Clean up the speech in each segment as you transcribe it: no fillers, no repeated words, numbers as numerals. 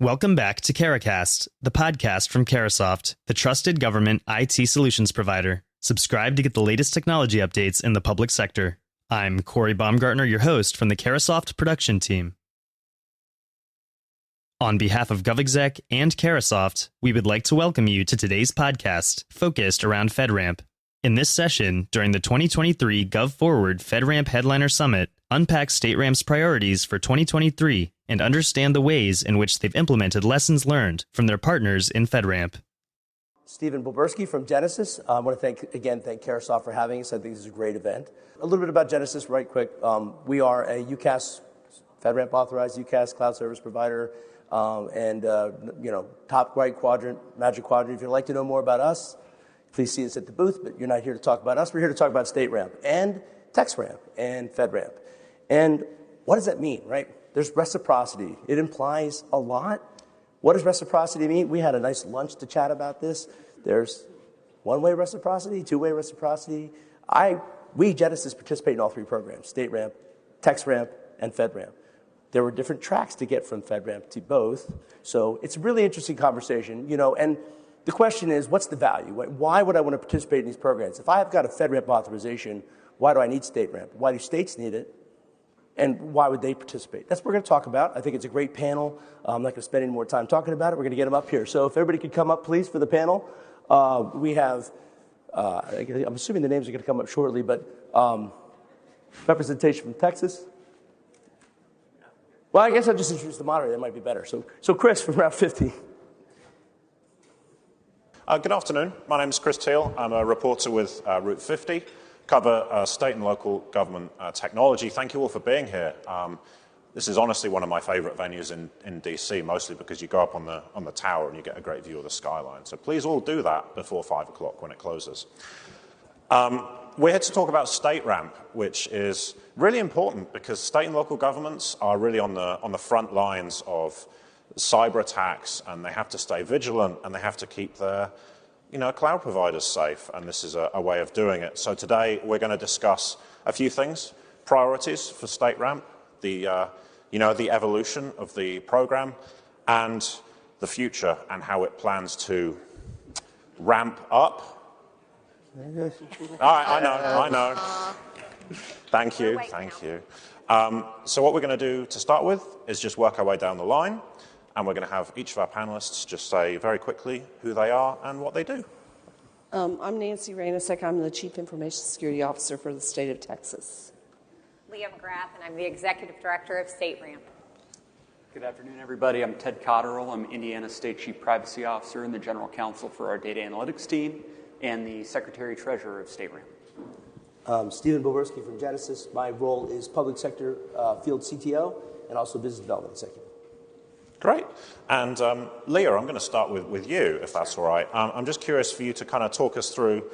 Welcome back to Carahcast, the podcast from Carahsoft, the trusted government IT solutions provider. Subscribe to get the latest technology updates in the public sector. I'm Corey Baumgartner, your host from the Carahsoft production team. On behalf of GovExec and Carahsoft, we would like to welcome you to today's podcast focused around FedRAMP. In this session, during the 2023 GovForward FedRAMP Headliner Summit, unpack StateRAMP's priorities for 2023 and understand the ways in which they've implemented lessons learned from their partners in FedRAMP. Stephen Bulberski from Genesis. I want to thank Carahsoft for having us. I think this is a great event. A little bit about Genesis right quick. We are a UCAS, FedRAMP authorized UCAS cloud service provider, top right quadrant, magic quadrant. If you'd like to know more about us, please see us at the booth, but you're not here to talk about us. We're here to talk about StateRAMP and TextRAMP and FedRAMP. And what does that mean, right? There's reciprocity. It implies a lot. What does reciprocity mean? We had a nice lunch to chat about this. There's one-way reciprocity, two-way reciprocity. We, Genesis, participate in all three programs, StateRAMP, TextRAMP, and FedRAMP. There were different tracks to get from FedRAMP to both. So it's a really interesting conversation, and the question is, what's the value? Why would I want to participate in these programs? If I've got a FedRAMP authorization, why do I need StateRAMP? Why do states need it? And why would they participate? That's what we're going to talk about. I think it's a great panel. I'm not going to spend any more time talking about it. We're going to get them up here. So if everybody could come up, please, for the panel. We have, I'm assuming the names are going to come up shortly, but representation from Texas. Well, I guess I'll just introduce the moderator. That might be better. So Chris from Route 50. Good afternoon. My name is Chris Teal. I'm a reporter with Route 50, cover state and local government technology. Thank you all for being here. This is honestly one of my favorite venues in DC, mostly because you go up on the tower and you get a great view of the skyline. So please all do that before 5 o'clock when it closes. We're here to talk about StateRAMP, which is really important because state and local governments are really on the front lines of cyber attacks, and they have to stay vigilant, and they have to keep their cloud providers safe, and this is a way of doing it. So today we're going to discuss a few things: priorities for StateRAMP, the evolution of the program, and the future and how it plans to ramp up. All right, I know. Thank you. So what we're going to do to start with is just work our way down the line. And we're going to have each of our panelists just say very quickly who they are and what they do. I'm Nancy Ranisek. I'm the Chief Information Security Officer for the state of Texas. Leah McGrath, and I'm the Executive Director of StateRAMP. Good afternoon, everybody. I'm Ted Cotterill. I'm Indiana State Chief Privacy Officer and the General Counsel for our Data Analytics team and the Secretary-Treasurer of StateRAMP. Stephen Bulberski from Genesis. My role is Public Sector Field CTO and also Business Development Executive. Great. And Leah, I'm going to start with you, if that's all right. I'm just curious for you to kind of talk us through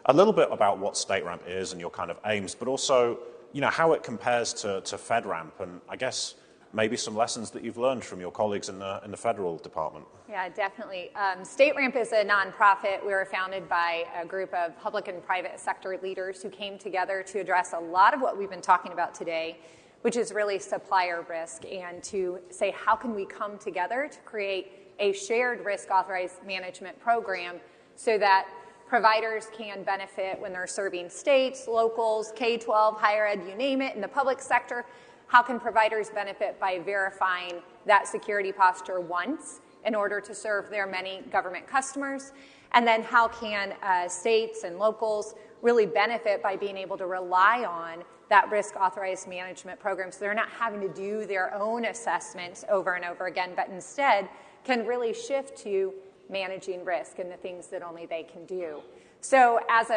a little bit about what StateRAMP is and your kind of aims, but also, how it compares to FedRAMP, and I guess maybe some lessons that you've learned from your colleagues in the federal department. Yeah, definitely. StateRAMP is a nonprofit. We were founded by a group of public and private sector leaders who came together to address a lot of what we've been talking about today, which is really supplier risk, and to say how can we come together to create a shared risk authorized management program so that providers can benefit when they're serving states, locals, K-12, higher ed, you name it, in the public sector. How can providers benefit by verifying that security posture once in order to serve their many government customers? And then how can states and locals really benefit by being able to rely on that risk authorized management program so they're not having to do their own assessments over and over again, but instead can really shift to managing risk and the things that only they can do. So as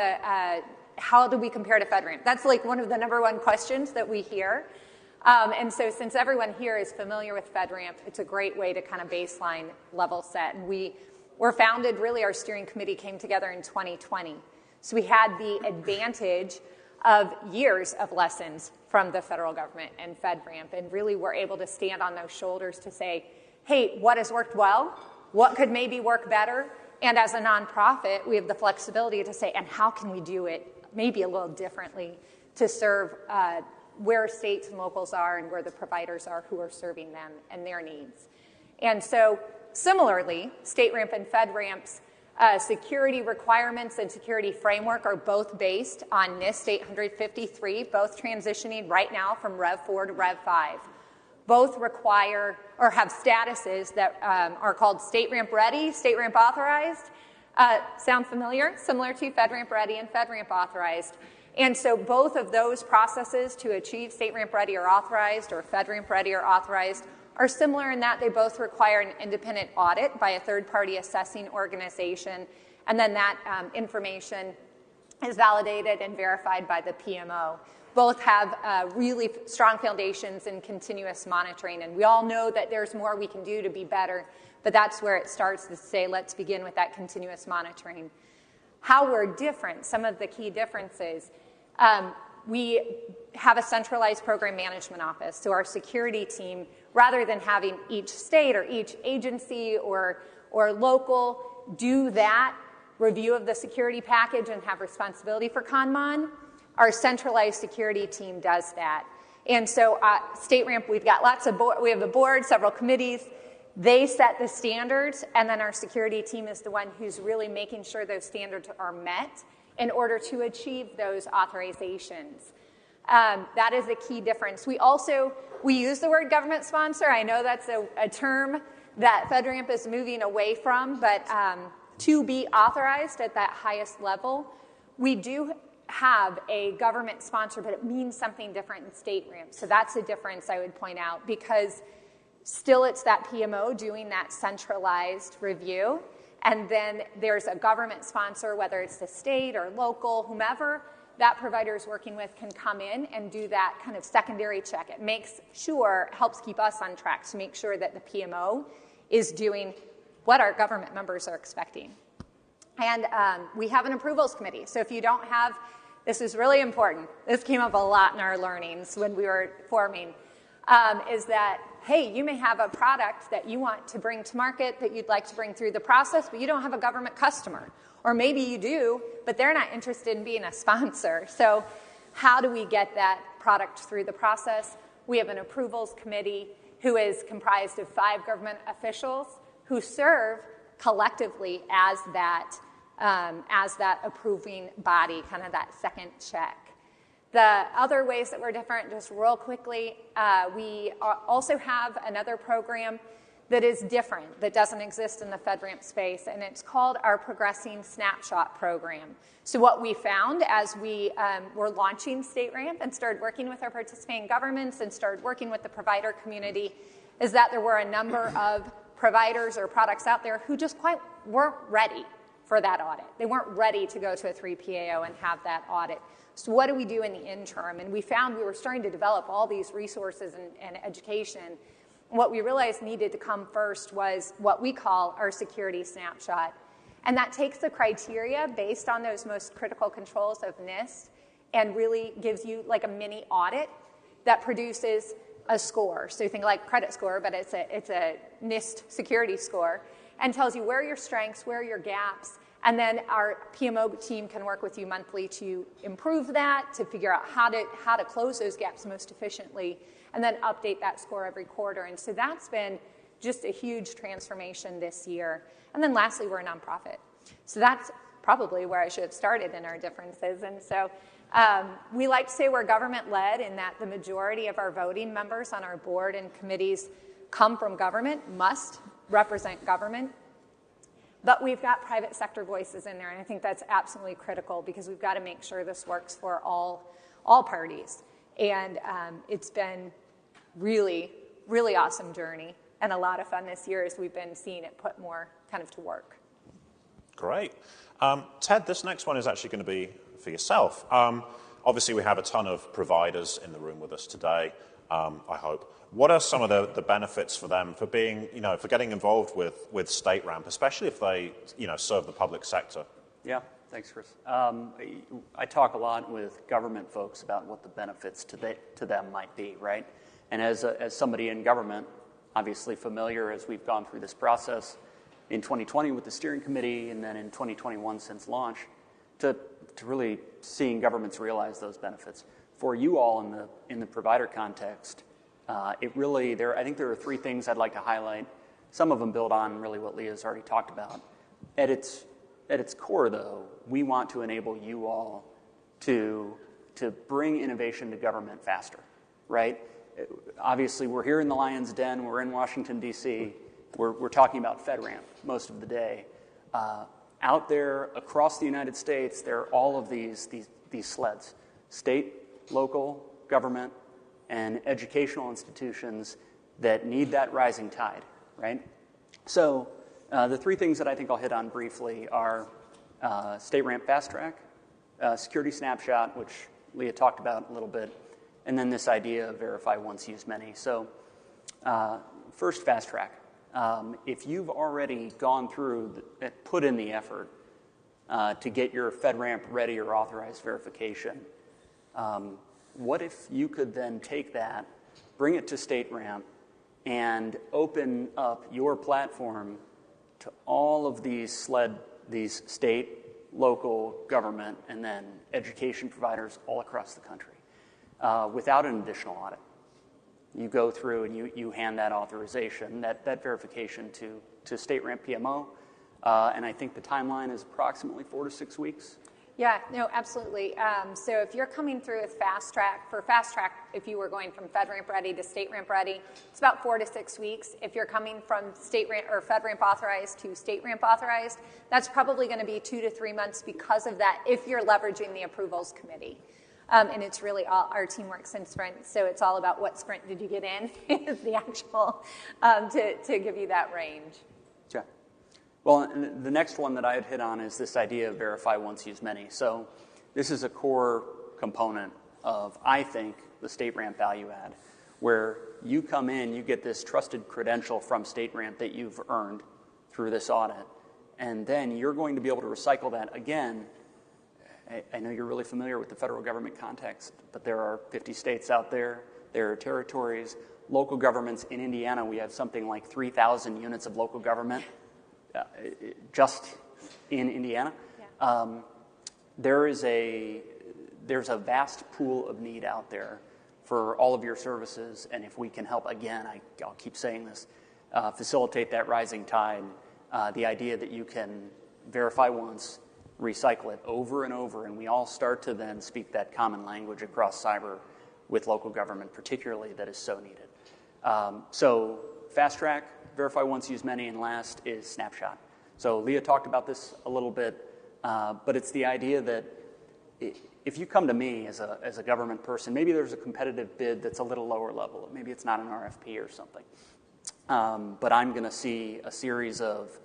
how do we compare to FedRAMP? That's like one of the number one questions that we hear. And so since everyone here is familiar with FedRAMP, it's a great way to kind of baseline level set. And we were founded, really our steering committee came together in 2020. So we had the advantage of years of lessons from the federal government and FedRAMP, and really we're able to stand on those shoulders to say, hey, what has worked well? What could maybe work better? And as a nonprofit, we have the flexibility to say, and how can we do it maybe a little differently to serve where states and locals are and where the providers are who are serving them and their needs. And so similarly, StateRAMP and FedRAMP's security requirements and security framework are both based on NIST 853, both transitioning right now from Rev 4 to Rev 5. Both require or have statuses that are called StateRAMP Ready, StateRAMP Authorized. Sound familiar? Similar to FedRAMP Ready and FedRAMP Authorized. And so both of those processes to achieve StateRAMP Ready or Authorized or FedRAMP Ready or Authorized are similar in that they both require an independent audit by a third-party assessing organization, and then that information is validated and verified by the PMO. Both have really strong foundations in continuous monitoring, and we all know that there's more we can do to be better, but that's where it starts to say, let's begin with that continuous monitoring. How we're different, some of the key differences. We have a centralized program management office, so our security team, rather than having each state or each agency or local do that review of the security package and have responsibility for ConMon, our centralized security team does that. And so StateRAMP, we have a board, several committees. They set the standards, and then our security team is the one who's really making sure those standards are met in order to achieve those authorizations. That is a key difference. We use the word government sponsor. I know that's a term that FedRAMP is moving away from, but to be authorized at that highest level, we do have a government sponsor, but it means something different in StateRAMP. So that's a difference I would point out, because still it's that PMO doing that centralized review, and then there's a government sponsor, whether it's the state or local, whomever that provider is working with can come in and do that kind of secondary check. It helps keep us on track to make sure that the PMO is doing what our government members are expecting. And we have an approvals committee. So if you don't have, this is really important. This came up a lot in our learnings when we were forming, is that, hey, you may have a product that you want to bring to market that you'd like to bring through the process, but you don't have a government customer. Or maybe you do, but they're not interested in being a sponsor. So how do we get that product through the process? We have an approvals committee who is comprised of 5 government officials who serve collectively as that approving body, kind of that second check. The other ways that we're different, just real quickly, we also have another program that is different, that doesn't exist in the FedRAMP space, and it's called our Progressing Snapshot Program. So what we found as we were launching StateRAMP and started working with our participating governments and started working with the provider community is that there were a number of providers or products out there who just quite weren't ready for that audit. They weren't ready to go to a 3PAO and have that audit. So what do we do in the interim? And we found we were starting to develop all these resources and education. What we realized needed to come first was what we call our security snapshot. And that takes the criteria based on those most critical controls of NIST and really gives you like a mini audit that produces a score. So you think like credit score, but it's a NIST security score, and tells you where are your strengths, where are your gaps, and then our PMO team can work with you monthly to improve that, to figure out how to close those gaps most efficiently, and then update that score every quarter. And so that's been just a huge transformation this year. And then lastly, we're a nonprofit. So that's probably where I should have started in our differences. And so we like to say we're government-led in that the majority of our voting members on our board and committees come from government, must represent government. But we've got private sector voices in there, and I think that's absolutely critical because we've got to make sure this works for all parties. And it's been really, really awesome journey and a lot of fun this year as we've been seeing it put more kind of to work. Great. Ted, this next one is actually going to be for yourself. Obviously, we have a ton of providers in the room with us today, I hope. What are some of the benefits for them for being, for getting involved with StateRAMP, especially if they, serve the public sector? Yeah, thanks, Chris. I talk a lot with government folks about what the benefits to them might be, right? And as somebody in government, obviously familiar as we've gone through this process in 2020 with the steering committee and then in 2021 since launch, to really seeing governments realize those benefits. For you all in the provider context, I think there are 3 things I'd like to highlight. Some of them build on really what Leah's already talked about. At its core, though, we want to enable you all to bring innovation to government faster, right? Obviously, we're here in the Lion's Den. We're in Washington, D.C. We're talking about FedRAMP most of the day. Out there across the United States, there are all of these sleds, state, local, government, and educational institutions that need that rising tide, right? So the three things that I think I'll hit on briefly are StateRAMP Fast Track, Security Snapshot, which Leah talked about a little bit, and then this idea of verify once, use many. So first, Fast Track. If you've already gone through, put in the effort to get your FedRAMP ready or authorized verification, what if you could then take that, bring it to StateRAMP, and open up your platform to all of these state, local, government, and then education providers all across the country without an additional audit. You go through and you hand that authorization, that verification to StateRAMP PMO, and I think the timeline is approximately 4 to 6 weeks. Yeah, no, absolutely. So if you're coming through with Fast Track, for Fast Track, if you were going from FedRAMP ready to StateRAMP ready, it's about 4 to 6 weeks. If you're coming from StateRAMP or FedRAMP authorized to StateRAMP authorized, that's probably going to be 2 to 3 months because of that, if you're leveraging the approvals committee. And it's really all, our team works in sprints, so it's all about what sprint did you get in, is the actual, to give you that range. Yeah. Well, and the next one that I'd hit on is this idea of verify once, use many. So this is a core component of, I think, the StateRAMP value add, where you come in, you get this trusted credential from StateRAMP that you've earned through this audit, and then you're going to be able to recycle that again. I know you're really familiar with the federal government context, but there are 50 states out there. There are territories, local governments. In Indiana, we have something like 3,000 units of local government just in Indiana. Yeah. There's a vast pool of need out there for all of your services, and if we can help, again, I'll keep saying this, facilitate that rising tide, the idea that you can verify once, recycle it over and over, and we all start to then speak that common language across cyber with local government, particularly, that is so needed. So Fast Track, verify once, use many, and last is Snapshot. So Leah talked about this a little bit, but it's the idea that if you come to me as a government person, maybe there's a competitive bid that's a little lower level, maybe it's not an RFP or something, but I'm going to see a series of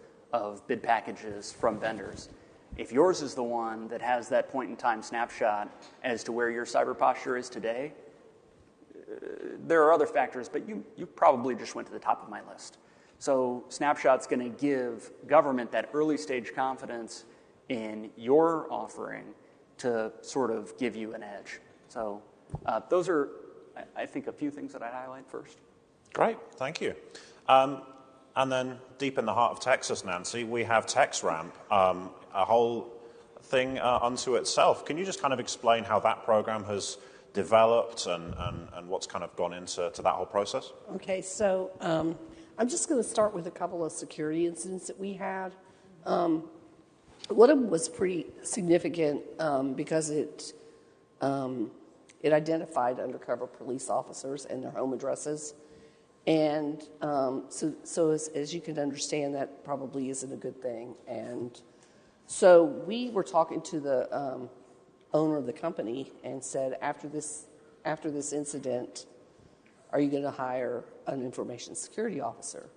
bid packages from vendors. If yours is the one that has that point-in-time snapshot as to where your cyber posture is today, there are other factors, but you probably just went to the top of my list. So Snapshot's going to give government that early-stage confidence in your offering to sort of give you an edge. So those are, I think, a few things that I'd highlight first. Great, thank you. And then deep in the heart of Texas, Nancy, we have TexRAMP, a whole thing unto itself. Can you just kind of explain how that program has developed and what's kind of gone into that whole process? Okay, so I'm just going to start with a couple of security incidents that we had. One of them was pretty significant because it identified undercover police officers and their home addresses. And so as you can understand, that probably isn't a good thing. And so we were talking to the owner of the company and said, after this incident, are you going to hire an information security officer?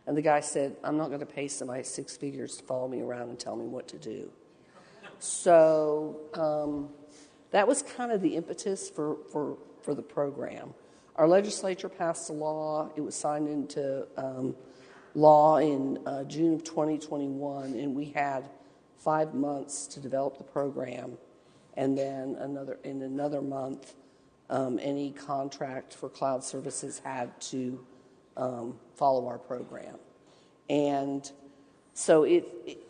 And the guy said, I'm not going to pay somebody 6 figures to follow me around and tell me what to do. So that was kind of the impetus for the program. Our legislature passed a law. It was signed into law in June of 2021, and we had 5 months to develop the program. And then in another month, any contract for cloud services had to follow our program. And so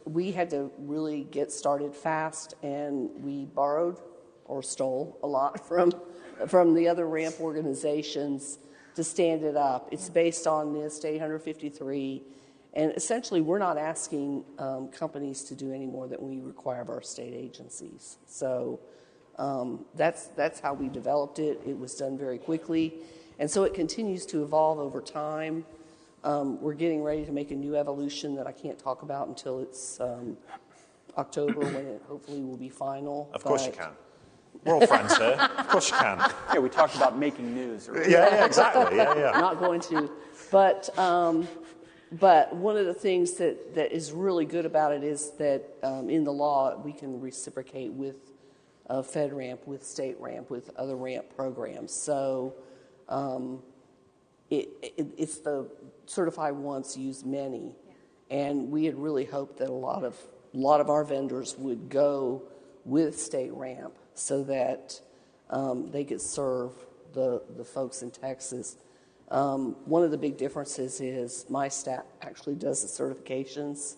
we had to really get started fast, and we borrowed or stole a lot from the other RAMP organizations to stand it up. It's based on NIST 853, and essentially we're not asking companies to do any more than we require of our state agencies. So that's how we developed it. It was done very quickly, and so it continues to evolve over time. We're getting ready to make a new evolution that I can't talk about until it's October, when it hopefully will be final. Of course you can. We're all friends here. Of course you can. Yeah, we talked about making news. Yeah, exactly. Yeah. Not going to. But one of the things that is really good about it is that in the law we can reciprocate with FedRAMP, with StateRAMP, with other RAMP programs. So it's the certify once, use many. And we had really hoped that a lot of our vendors would go with StateRAMP so that they could serve the folks in Texas. One of the big differences is my staff actually does the certifications.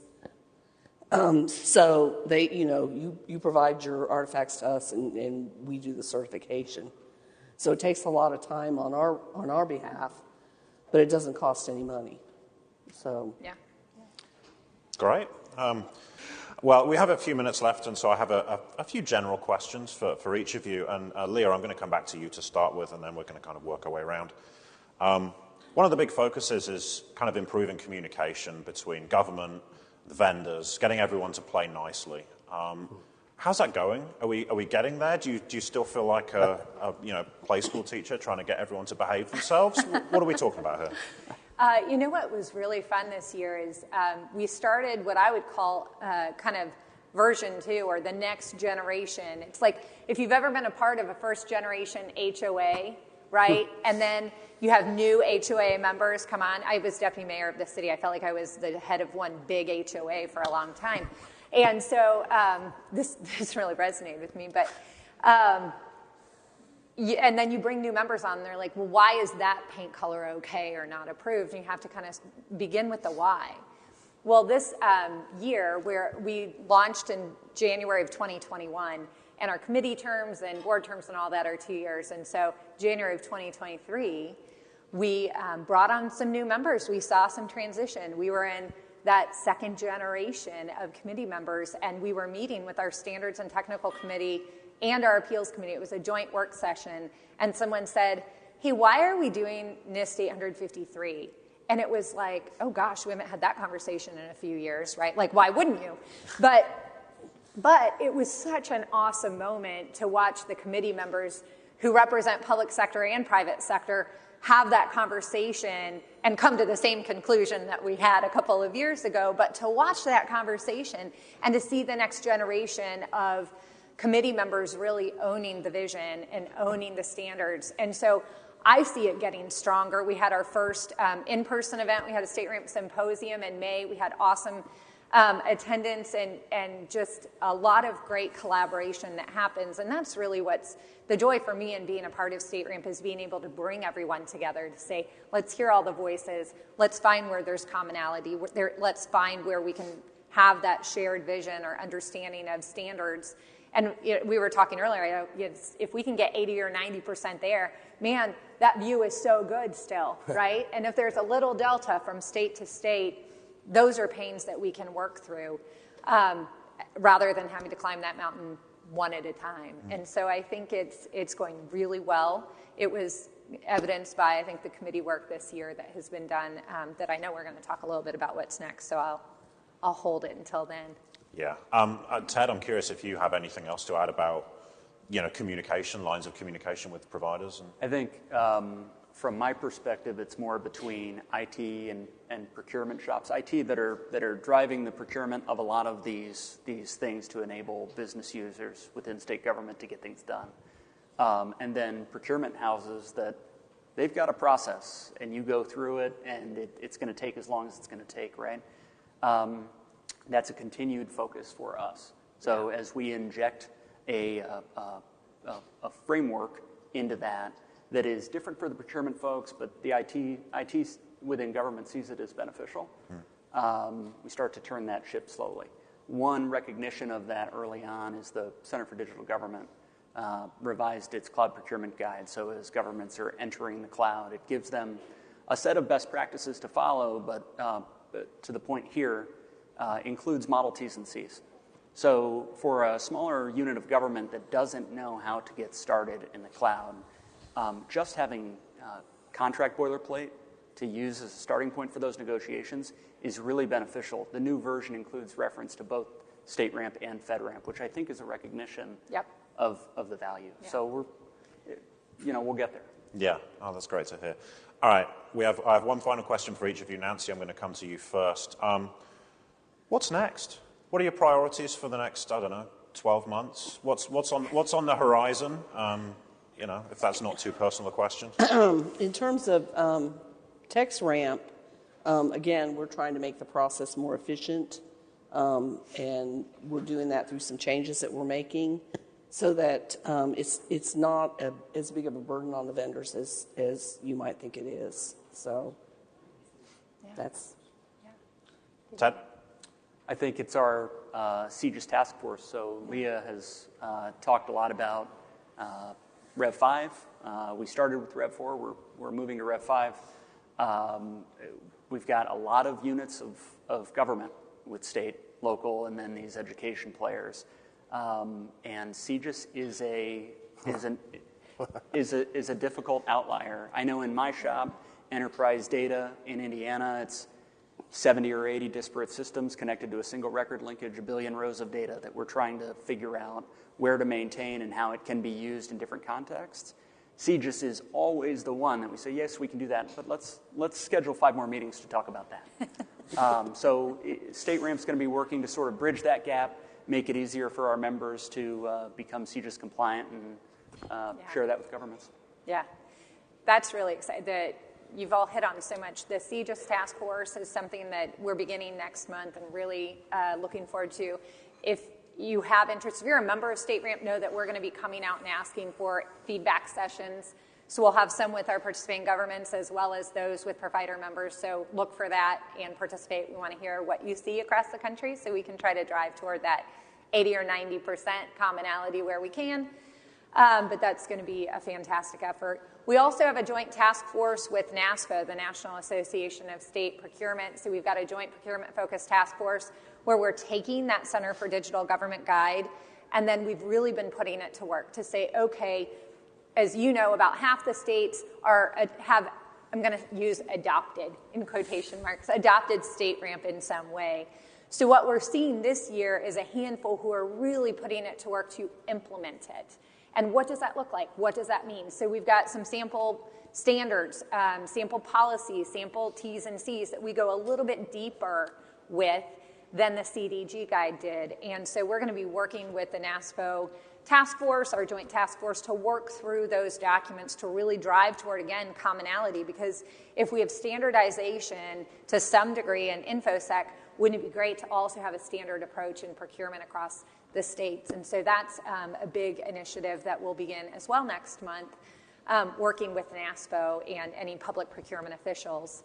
So they, you provide your artifacts to us, and we do the certification. So it takes a lot of time on our behalf, but it doesn't cost any money. So yeah. Great. Well, we have a few minutes left, and so I have a few general questions for each of you. And Leah, I'm going to come back to you to start with, and then we're going to kind of work our way around. One of the big focuses is kind of improving communication between government, the vendors, getting everyone to play nicely. How's that going? Are we getting there? Do you still feel like a play school teacher trying to get everyone to behave themselves? What are we talking about here? You know what was really fun this year is we started what I would call kind of version 2, or the next generation. It's like if you've ever been a part of a first generation HOA, right? And then you have new HOA members come on. I was deputy mayor of the city. I felt like I was the head of one big HOA for a long time. And so this really resonated with me. But and then you bring new members on, and they're like, well, why is that paint color okay or not approved? And you have to kind of begin with the why. Well, this year, where we launched in January of 2021, and our committee terms and board terms and all that are 2 years. And so January of 2023, we brought on some new members. We saw some transition. We were in that second generation of committee members, and we were meeting with our standards and technical committee and our appeals committee. It was a joint work session, and someone said, hey, why are we doing NIST 853? And it was like, oh gosh, we haven't had that conversation in a few years, right? Like, why wouldn't you? But it was such an awesome moment to watch the committee members who represent public sector and private sector have that conversation and come to the same conclusion that we had a couple of years ago. But to watch that conversation and to see the next generation of committee members really owning the vision and owning the standards. And so I see it getting stronger. We had our first in-person event. We had a StateRAMP symposium in May. We had awesome attendance and just a lot of great collaboration that happens. And that's really what's the joy for me in being a part of StateRAMP, is being able to bring everyone together to say, let's hear all the voices. Let's find where there's commonality. Let's find where we can have that shared vision or understanding of standards. And we were talking earlier, if we can get 80 or 90% there, man, that view is so good still, right? And if there's a little delta from state to state, those are pains that we can work through rather than having to climb that mountain one at a time. And so I think it's going really well. It was evidenced by, I think, the committee work this year that has been done that I know we're going to talk a little bit about what's next, so I'll hold it until then. Yeah. Ted, I'm curious if you have anything else to add about, communication, lines of communication with providers. I think from my perspective, it's more between IT and procurement shops. IT that are driving the procurement of a lot of these things to enable business users within state government to get things done. And then procurement houses that they've got a process, and you go through it, and it's going to take as long as it's going to take, right? That's a continued focus for us. So as we inject a framework into that is different for the procurement folks, but the IT within government sees it as beneficial, we start to turn that ship slowly. One recognition of that early on is the Center for Digital Government revised its cloud procurement guide. So as governments are entering the cloud, it gives them a set of best practices to follow, but to the point here, includes Model T's and C's. So for a smaller unit of government that doesn't know how to get started in the cloud, just having contract boilerplate to use as a starting point for those negotiations is really beneficial. The new version includes reference to both StateRAMP and FedRAMP, which I think is a recognition of the value. Yeah. So we'll get there. Yeah, that's great to hear. All right, I have one final question for each of you. Nancy, I'm going to come to you first. What's next? What are your priorities for the next, 12 months? What's on the horizon? If that's not too personal a question. In terms of TexRAMP, again, we're trying to make the process more efficient, and we're doing that through some changes that we're making so that it's not as big of a burden on the vendors as you might think it is. So that's... Ted? I think it's our CJIS task force. So Leah has talked a lot about Rev 5. We started with Rev 4. We're moving to Rev 5. We've got a lot of units of government with state, local, and then these education players. And CJIS is a difficult outlier. I know in my shop, enterprise data in Indiana, it's 70 or 80 disparate systems connected to a single record linkage, a billion rows of data that we're trying to figure out where to maintain and how it can be used in different contexts. CJIS is always the one that we say, yes, we can do that, but let's schedule 5 more meetings to talk about that. So StateRAMP is going to be working to sort of bridge that gap, make it easier for our members to become CJIS compliant and share that with governments. Yeah, that's really exciting. You've all hit on so much. The CJIS task force is something that we're beginning next month and really looking forward to. If you have interest, if you're a member of StateRAMP, know that we're going to be coming out and asking for feedback sessions. So we'll have some with our participating governments as well as those with provider members. So look for that and participate. We want to hear what you see across the country so we can try to drive toward that 80 or 90% commonality where we can. But that's going to be a fantastic effort. We also have a joint task force with NASPO, the National Association of State Procurement. So we've got a joint procurement-focused task force where we're taking that Center for Digital Government Guide, and then we've really been putting it to work to say, okay, as you know, about half the states have, I'm going to use adopted, in quotation marks, adopted StateRAMP in some way. So what we're seeing this year is a handful who are really putting it to work to implement it. And what does that look like? What does that mean? So we've got some sample standards, sample policies, sample T's and C's that we go a little bit deeper with than the CDG guide did. And so we're going to be working with the NASPO task force, our joint task force, to work through those documents to really drive toward, again, commonality. Because if we have standardization to some degree in InfoSec, wouldn't it be great to also have a standard approach in procurement across the states? And so that's a big initiative that will begin as well next month, working with NASPO and any public procurement officials.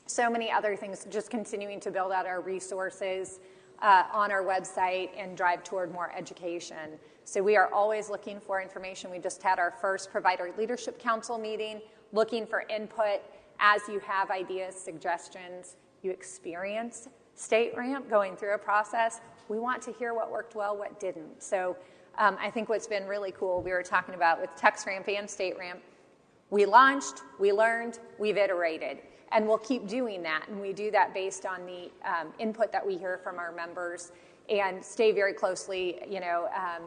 So many other things, just continuing to build out our resources on our website and drive toward more education. So we are always looking for information. We just had our first Provider Leadership Council meeting, looking for input as you have ideas, suggestions, you experience StateRAMP going through a process. We want to hear what worked well, what didn't. So I think what's been really cool, we were talking about with TexRAMP and StateRAMP, we launched, we learned, we've iterated. And we'll keep doing that, and we do that based on the input that we hear from our members and stay very closely,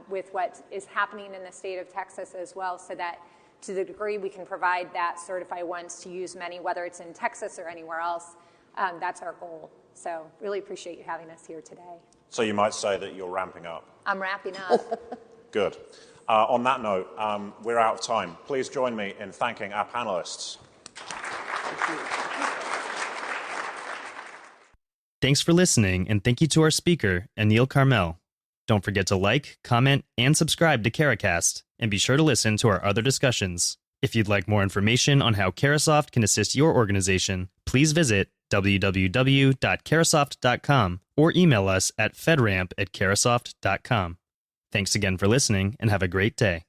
with what is happening in the state of Texas as well, so that to the degree we can provide that certify once to use many, whether it's in Texas or anywhere else, that's our goal. So really appreciate you having us here today. So you might say that you're ramping up. I'm wrapping up. Good. On that note, we're out of time. Please join me in thanking our panelists. Thanks for listening, and thank you to our speaker, Anil Carmel. Don't forget to like, comment, and subscribe to Carahcast, and be sure to listen to our other discussions. If you'd like more information on how Carahsoft can assist your organization, please visit www.carahsoft.com or email us at fedramp@carahsoft.com. Thanks again for listening, and have a great day.